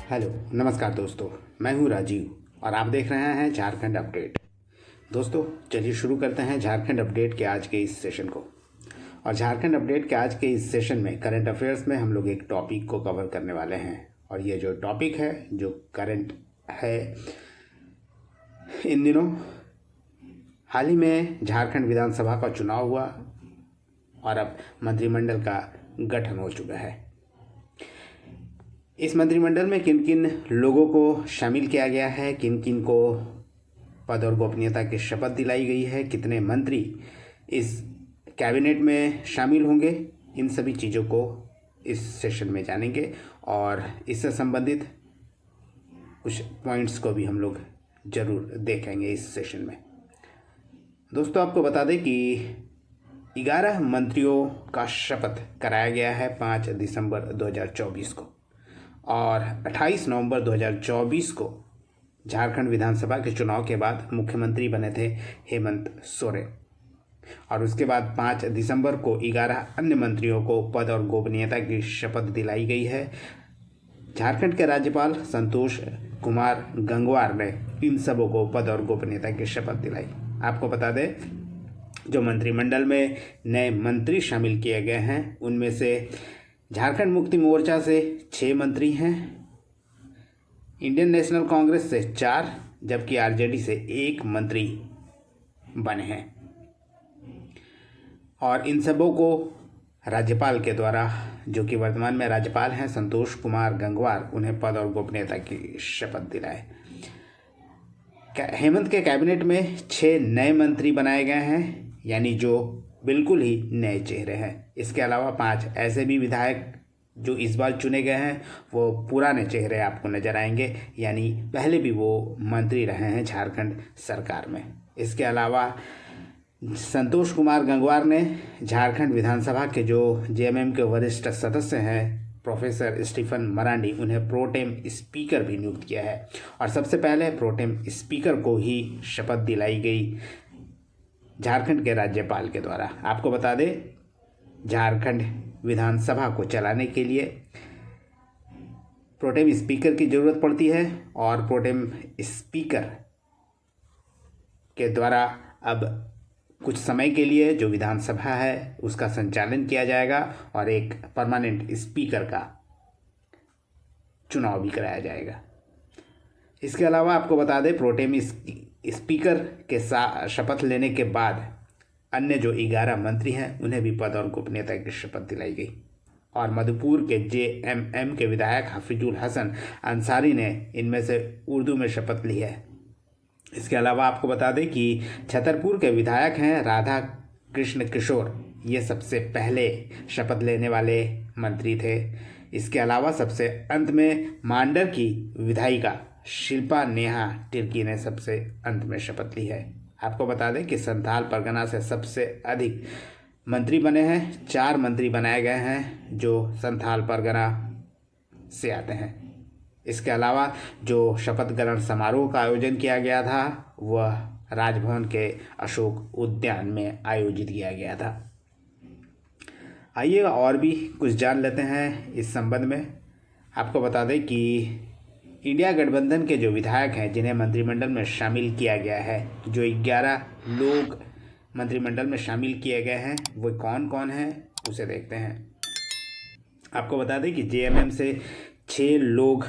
Hello नमस्कार दोस्तों, मैं हूं राजीव और आप देख रहे हैं झारखंड अपडेट। दोस्तों चलिए शुरू करते हैं झारखंड अपडेट के आज के इस सेशन को। और झारखंड अपडेट के आज के इस सेशन में करंट अफेयर्स में हम लोग एक टॉपिक को कवर करने वाले हैं। और ये जो टॉपिक है जो करंट है, इन दिनों हाल ही में झारखंड विधानसभा का चुनाव हुआ और अब मंत्रिमंडल का गठन हो चुका है। इस मंत्रिमंडल में किन किन लोगों को शामिल किया गया है, किन किन को पद और गोपनीयता की शपथ दिलाई गई है, कितने मंत्री इस कैबिनेट में शामिल होंगे, इन सभी चीज़ों को इस सेशन में जानेंगे और इससे संबंधित कुछ पॉइंट्स को भी हम लोग ज़रूर देखेंगे इस सेशन में। दोस्तों आपको बता दें कि 11 मंत्रियों का शपथ कराया गया है 5 दिसंबर 2024 को और 28 नवंबर 2024 को झारखंड विधानसभा के चुनाव के बाद मुख्यमंत्री बने थे हेमंत सोरेन। और उसके बाद 5 दिसंबर को 11 अन्य मंत्रियों को पद और गोपनीयता की शपथ दिलाई गई है। झारखंड के राज्यपाल संतोष कुमार गंगवार ने इन सबों को पद और गोपनीयता की शपथ दिलाई। आपको बता दें, जो मंत्रिमंडल में नए मंत्री शामिल किए गए हैं उनमें से झारखंड मुक्ति मोर्चा से 6 मंत्री हैं, इंडियन नेशनल कांग्रेस से 4, जबकि आरजेडी से 1 मंत्री बने हैं। और इन सबों को राज्यपाल के द्वारा, जो कि वर्तमान में राज्यपाल हैं संतोष कुमार गंगवार, उन्हें पद और गोपनीयता की शपथ दिलाए। हेमंत के कैबिनेट में 6 नए मंत्री बनाए गए हैं, यानी जो बिल्कुल ही नए चेहरे हैं। इसके अलावा 5 ऐसे भी विधायक जो इस बार चुने गए हैं वो पुराने चेहरे आपको नजर आएंगे, यानी पहले भी वो मंत्री रहे हैं झारखंड सरकार में। इसके अलावा संतोष कुमार गंगवार ने झारखंड विधानसभा के जो जेएमएम के वरिष्ठ सदस्य हैं प्रोफेसर स्टीफन मरांडी, उन्हें प्रोटेम स्पीकर भी नियुक्त किया है। और सबसे पहले प्रोटेम स्पीकर को ही शपथ दिलाई गई झारखंड के राज्यपाल के द्वारा। आपको बता दें, झारखंड विधानसभा को चलाने के लिए प्रोटेम स्पीकर की ज़रूरत पड़ती है और प्रोटेम स्पीकर के द्वारा अब कुछ समय के लिए जो विधानसभा है उसका संचालन किया जाएगा और एक परमानेंट स्पीकर का चुनाव भी कराया जाएगा। इसके अलावा आपको बता दें, प्रोटेम स्पीकर के शपथ लेने के बाद अन्य जो 11 मंत्री हैं उन्हें भी पद और गोपनीयता की शपथ दिलाई गई। और मधुपुर के जेएमएम के विधायक हफीजुल हसन अंसारी ने इनमें से उर्दू में शपथ ली है। इसके अलावा आपको बता दें कि छतरपुर के विधायक हैं राधा कृष्ण किशोर, ये सबसे पहले शपथ लेने वाले मंत्री थे। इसके अलावा सबसे अंत में मांडर की विधायिका शिल्पा नेहा तिर्की ने सबसे अंत में शपथ ली है। आपको बता दें कि संथाल परगना से सबसे अधिक मंत्री बने हैं, 4 मंत्री बनाए गए हैं जो संथाल परगना से आते हैं। इसके अलावा जो शपथ ग्रहण समारोह का आयोजन किया गया था वह राजभवन के अशोक उद्यान में आयोजित किया गया था। आइए और भी कुछ जान लेते हैं इस संबंध में। आपको बता दें कि इंडिया गठबंधन के जो विधायक हैं जिन्हें मंत्रिमंडल में शामिल किया गया है, जो 11 लोग मंत्रिमंडल में शामिल किए गए हैं वो कौन कौन हैं उसे देखते हैं। आपको बता दें कि जेएमएम से 6 लोग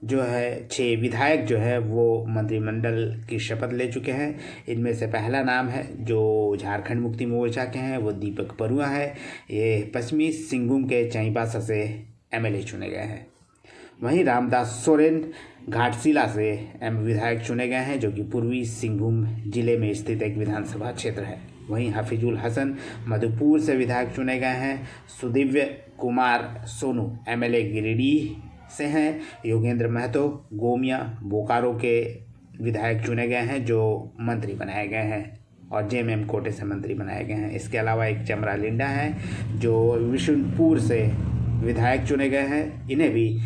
जो है 6 विधायक जो है वो मंत्रिमंडल की शपथ ले चुके हैं। इनमें से पहला नाम है जो झारखंड मुक्ति मोर्चा के हैं, वो दीपक बरुआ है। ये पश्चिमी सिंहभूम के चाईबासा से एमएलए चुने गए हैं। वहीं रामदास सोरेन घाटशिला से विधायक चुने गए हैं, जो कि पूर्वी सिंहभूम जिले में स्थित एक विधानसभा क्षेत्र है। वहीं हफीजुल हसन मधुपुर से विधायक चुने गए हैं। सुदिव्य कुमार सोनू एमएलए गिरिडीह से हैं। योगेंद्र महतो गोमिया बोकारो के विधायक चुने गए हैं जो मंत्री बनाए गए हैं और जेएमएम कोटे से मंत्री बनाए गए हैं। इसके अलावा एक चमरा लिंडा है जो विशुनपुर से विधायक चुने गए हैं, इन्हें भी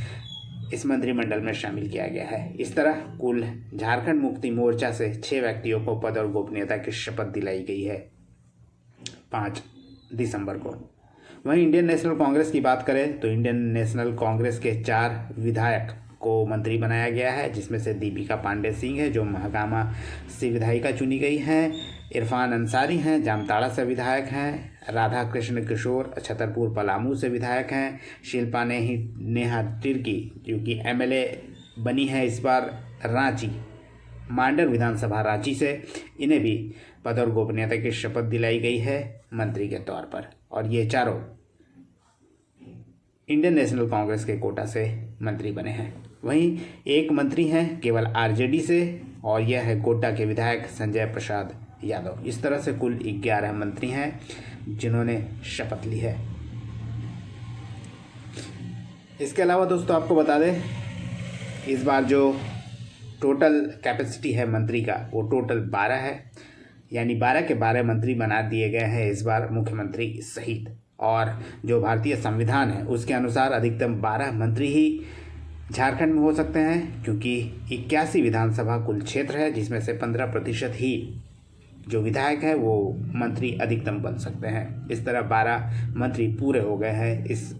इस मंत्रिमंडल में शामिल किया गया है। इस तरह कुल झारखंड मुक्ति मोर्चा से 6 व्यक्तियों को पद और गोपनीयता की शपथ दिलाई गई है 5 दिसंबर को। वहीं इंडियन नेशनल कांग्रेस की बात करें तो इंडियन नेशनल कांग्रेस के 4 विधायक को मंत्री बनाया गया है, जिसमें से दीपिका पांडे सिंह है जो महागामा से विधायिका चुनी गई हैं, इरफान अंसारी हैं जामताड़ा से विधायक हैं, राधा कृष्ण किशोर छतरपुर पलामू से विधायक हैं, शिल्पा नेहा तिर्की जो कि एमएलए बनी है इस बार रांची मांडर विधानसभा रांची से, इन्हें भी पद और गोपनीयता की शपथ दिलाई गई है मंत्री के तौर पर। और ये चारों इंडियन नेशनल कांग्रेस के कोटा से मंत्री बने हैं। वहीं एक मंत्री हैं केवल आरजेडी से और यह है कोटा के विधायक संजय प्रसाद यादव। इस तरह से कुल 11 मंत्री हैं जिन्होंने शपथ ली है। इसके अलावा दोस्तों आपको बता दें, इस बार जो टोटल कैपेसिटी है मंत्री का वो टोटल 12 है, यानी 12 के 12 मंत्री बना दिए गए हैं इस बार मुख्यमंत्री सहित। और जो भारतीय संविधान है उसके अनुसार अधिकतम 12 मंत्री ही झारखंड में हो सकते हैं, क्योंकि 81 विधानसभा कुल क्षेत्र है, जिसमें से 15% ही जो विधायक है वो मंत्री अधिकतम बन सकते हैं। इस तरह 12 मंत्री पूरे हो गए हैं इस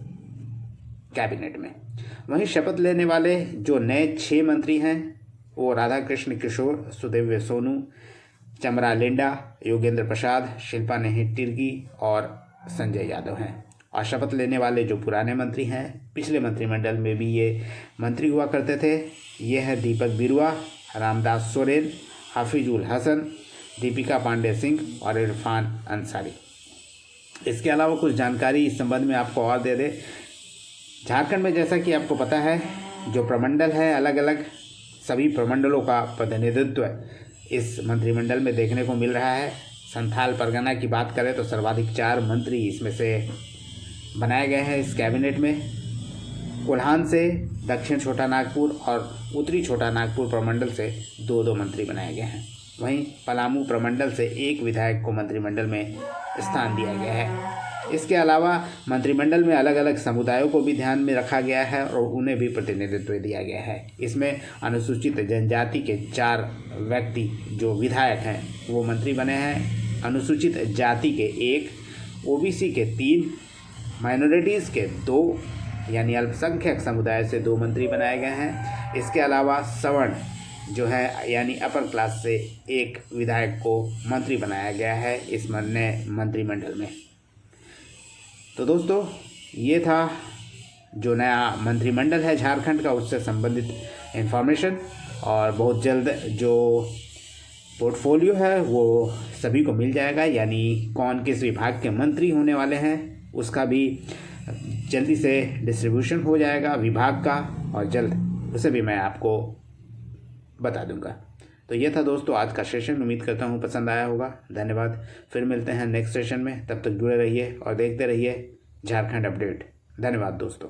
कैबिनेट में। वहीं शपथ लेने वाले जो नए 6 मंत्री हैं वो राधा कृष्ण किशोर, सुदेव्य सोनू, चमरा लेंडा, योगेंद्र प्रसाद, शिल्पा नेही तिर्की और संजय यादव हैं। और शपथ लेने वाले जो पुराने मंत्री हैं, पिछले मंत्रिमंडल में भी ये मंत्री हुआ करते थे, ये है दीपक बिरुआ, रामदास सोरेन, हाफिजुल हसन, दीपिका पांडे सिंह और इरफान अंसारी। इसके अलावा कुछ जानकारी इस संबंध में आपको और दे दे। झारखंड में जैसा कि आपको पता है जो प्रमंडल है, अलग अलग सभी प्रमंडलों का प्रतिनिधित्व इस मंत्रिमंडल में देखने को मिल रहा है। संथाल परगना की बात करें तो सर्वाधिक 4 मंत्री इसमें से बनाए गए हैं इस कैबिनेट में। कोल्हान से, दक्षिण छोटा नागपुर और उत्तरी छोटा नागपुर प्रमंडल से 2-2 मंत्री बनाए गए हैं। वहीं पलामू प्रमंडल से 1 विधायक को मंत्रिमंडल में स्थान दिया गया है। इसके अलावा मंत्रिमंडल में अलग अलग समुदायों को भी ध्यान में रखा गया है और उन्हें भी प्रतिनिधित्व दिया गया है। इसमें अनुसूचित जनजाति के 4 व्यक्ति जो विधायक हैं वो मंत्री बने हैं, अनुसूचित जाति के 1, ओबीसी के 3, माइनॉरिटीज़ के 2 यानी अल्पसंख्यक समुदाय से 2 मंत्री बनाए गए हैं। इसके अलावा सवर्ण जो है यानी अपर क्लास से 1 विधायक को मंत्री बनाया गया है इस नए मंत्रिमंडल में। तो दोस्तों ये था जो नया मंत्रिमंडल है झारखंड का, उससे संबंधित इन्फॉर्मेशन। और बहुत जल्द जो पोर्टफोलियो है वो सभी को मिल जाएगा, यानी कौन किस विभाग के मंत्री होने वाले हैं उसका भी जल्दी से डिस्ट्रीब्यूशन हो जाएगा विभाग का, और जल्द उसे भी मैं आपको बता दूंगा। तो ये था दोस्तों आज का सेशन। उम्मीद करता हूँ पसंद आया होगा। धन्यवाद। फिर मिलते हैं नेक्स्ट सेशन में, तब तक जुड़े रहिए और देखते रहिए झारखंड अपडेट। धन्यवाद दोस्तों।